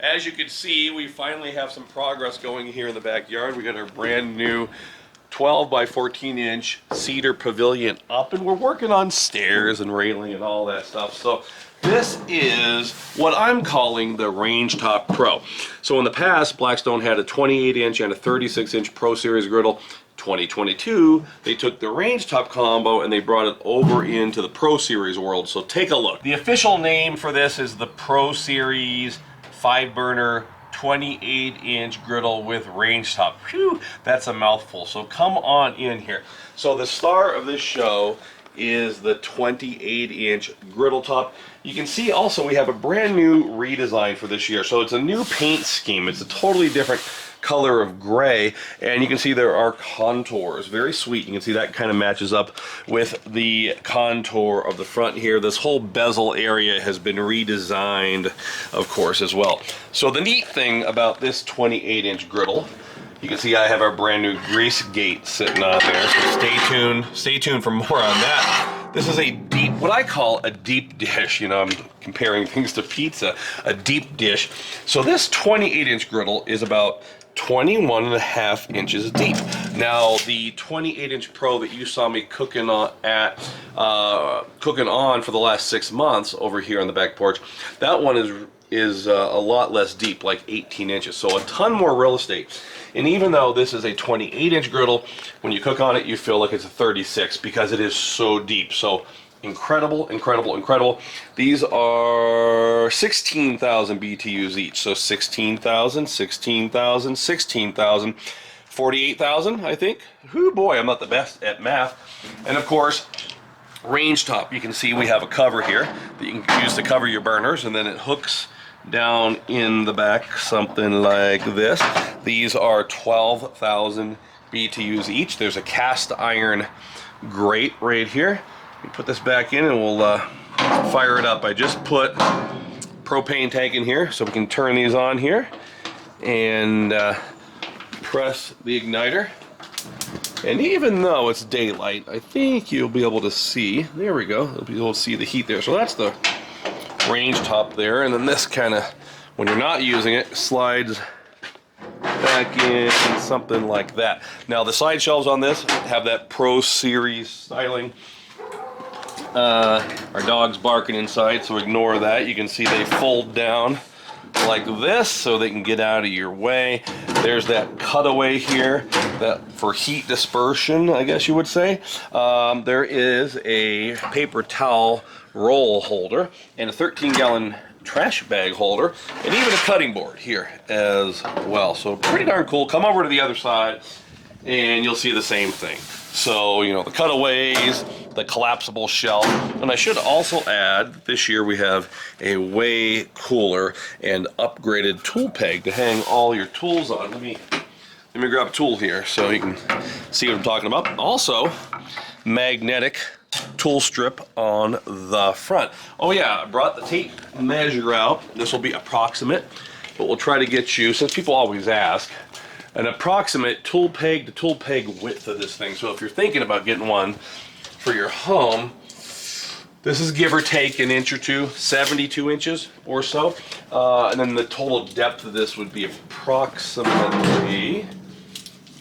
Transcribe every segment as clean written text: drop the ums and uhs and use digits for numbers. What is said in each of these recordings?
As you can see, we finally have some progress going here in the backyard. We got our brand new 12 by 14 inch cedar pavilion up, and we're working on stairs and railing and all that stuff. So this is what I'm calling the Range Top Pro. So in the past, Blackstone had a 28 inch and a 36 inch Pro Series Griddle. 2022, they took the Range Top combo and they brought it over into the Pro Series world. So take a look. The official name for this is the Pro Series 5-burner 28-inch griddle with range top. Phew, that's a mouthful. So come on in here. So the star of this show is the 28-inch griddle top. You can see also we have a brand new redesign for this year. So it's a new paint scheme. It's a totally different color of gray, and you can see there are contours. Very sweet. You can see that kind of matches up with the contour of the front here. This whole bezel area has been redesigned, of course, as well. So the neat thing about this 28-inch griddle, you can see I have our brand new grease gate sitting on there, so stay tuned for more on that. This is a deep, what I call a deep dish. You know, I'm comparing things to pizza, a deep dish. So this 28-inch griddle is about 21.5 inches deep. Now the 28-inch Pro that you saw me cooking on for the last 6 months over here on the back porch, that one is a lot less deep, like 18 inches. So a ton more real estate. And even though this is a 28-inch griddle, when you cook on it, you feel like it's a 36 because it is so deep. So incredible, incredible, incredible. These are 16,000 BTUs each. So 16,000, 16,000, 16,000, 48,000, I think. Whoo boy, I'm not the best at math. And of course, range top. You can see we have a cover here that you can use to cover your burners, and then it hooks down in the back, something like this. These are 12,000 BTUs each. There's a cast iron grate right here. We put this back in and we'll fire it up. I just put propane tank in here so we can turn these on here and press the igniter. And even though it's daylight, I think you'll be able to see, there we go, you'll be able to see the heat there. So that's the range top there, and then this kind of, when you're not using it, slides back in, something like that. Now the side shelves on this have that Pro Series styling. Our dog's barking inside, so ignore that. You can see they fold down like this so they can get out of your way. There's that cutaway here that for heat dispersion, I guess you would say. There is a paper towel roll holder and a 13-gallon trash bag holder, and even a cutting board here as well. So pretty darn cool. Come over to the other side and you'll see the same thing. So, you know, the cutaways, the collapsible shelf. And I should also add, this year we have a way cooler and upgraded tool peg to hang all your tools on. Let me grab a tool here so you can see what I'm talking about. Also, magnetic tool strip on the front. Oh yeah, I brought the tape measure out. This will be approximate, but we'll try to get you, since people always ask, an approximate tool peg to tool peg width of this thing. So if you're thinking about getting one for your home, this is give or take an inch or two, 72 inches or so. And then the total depth of this would be approximately,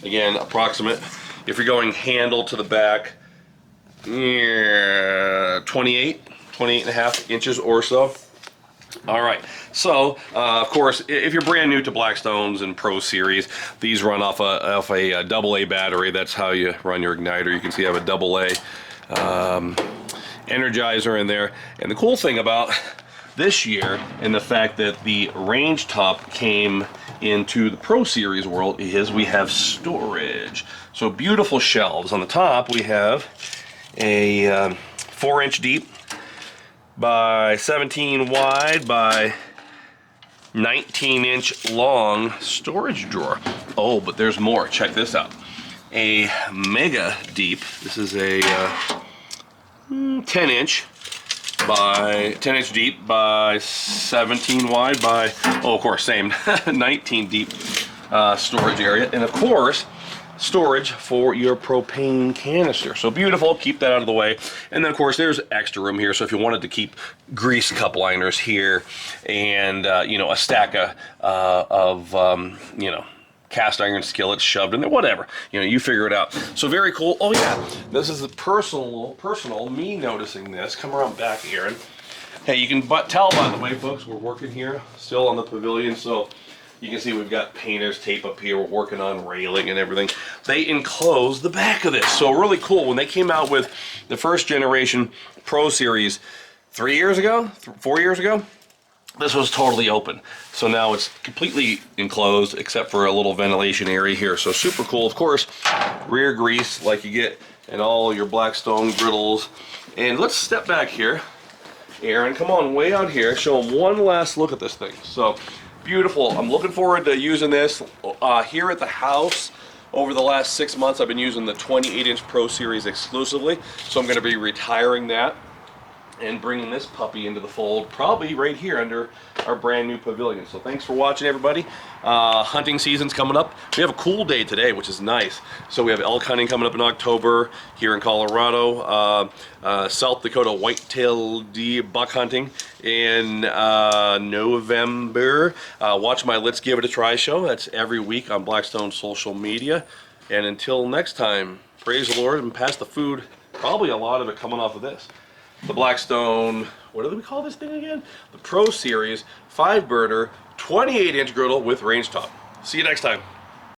again, approximate, if you're going handle to the back, 28 and a half inches or so. All right, so of course, if you're brand new to Blackstones and Pro Series, these run off a AA battery. That's how you run your igniter. You can see I have a AA energizer in there. And the cool thing about this year, and the fact that the range top came into the Pro Series world, is we have storage. So beautiful shelves. On the top, we have a 4-inch deep by 17 wide by 19-inch long storage drawer. Oh, but there's more. Check this out. A mega deep. This is a 10-inch deep by 17 wide by, oh, of course, same 19 deep storage area. And of course, storage for your propane canister. So beautiful, keep that out of the way. And then of course there's extra room here, so if you wanted to keep grease cup liners here and you know, a stack of you know, cast iron skillets shoved in there, whatever, you know, you figure it out. So very cool. Oh yeah, this is a personal me noticing this. Come around back, Aaron. Hey, you can tell, by the way, folks, we're working here still on the pavilion, so you can see we've got painter's tape up here. We're working on railing and everything. They enclosed the back of this, so really cool. When they came out with the first generation Pro Series 3 years ago, 4 years ago, this was totally open. So now it's completely enclosed except for a little ventilation area here. So super cool. Of course, rear grease like you get in all your Blackstone griddles. And let's step back here. Aaron, come on, way out here. Show them one last look at this thing. So beautiful. I'm looking forward to using this here at the house. Over the last 6 months, I've been using the 28-inch Pro Series exclusively. So I'm going to be retiring that and bringing this puppy into the fold, probably right here under our brand new pavilion. So thanks for watching, everybody. Hunting season's coming up. We have a cool day today, which is nice. So we have elk hunting coming up in October here in Colorado, South Dakota whitetail buck hunting in November. Watch my Let's Give It a Try show. That's every week on Blackstone social media. And until next time, praise the Lord and pass the food. Probably a lot of it coming off of this. The Blackstone, what do we call this thing again? The Pro Series 5-burner 28-inch griddle with range top. See you next time.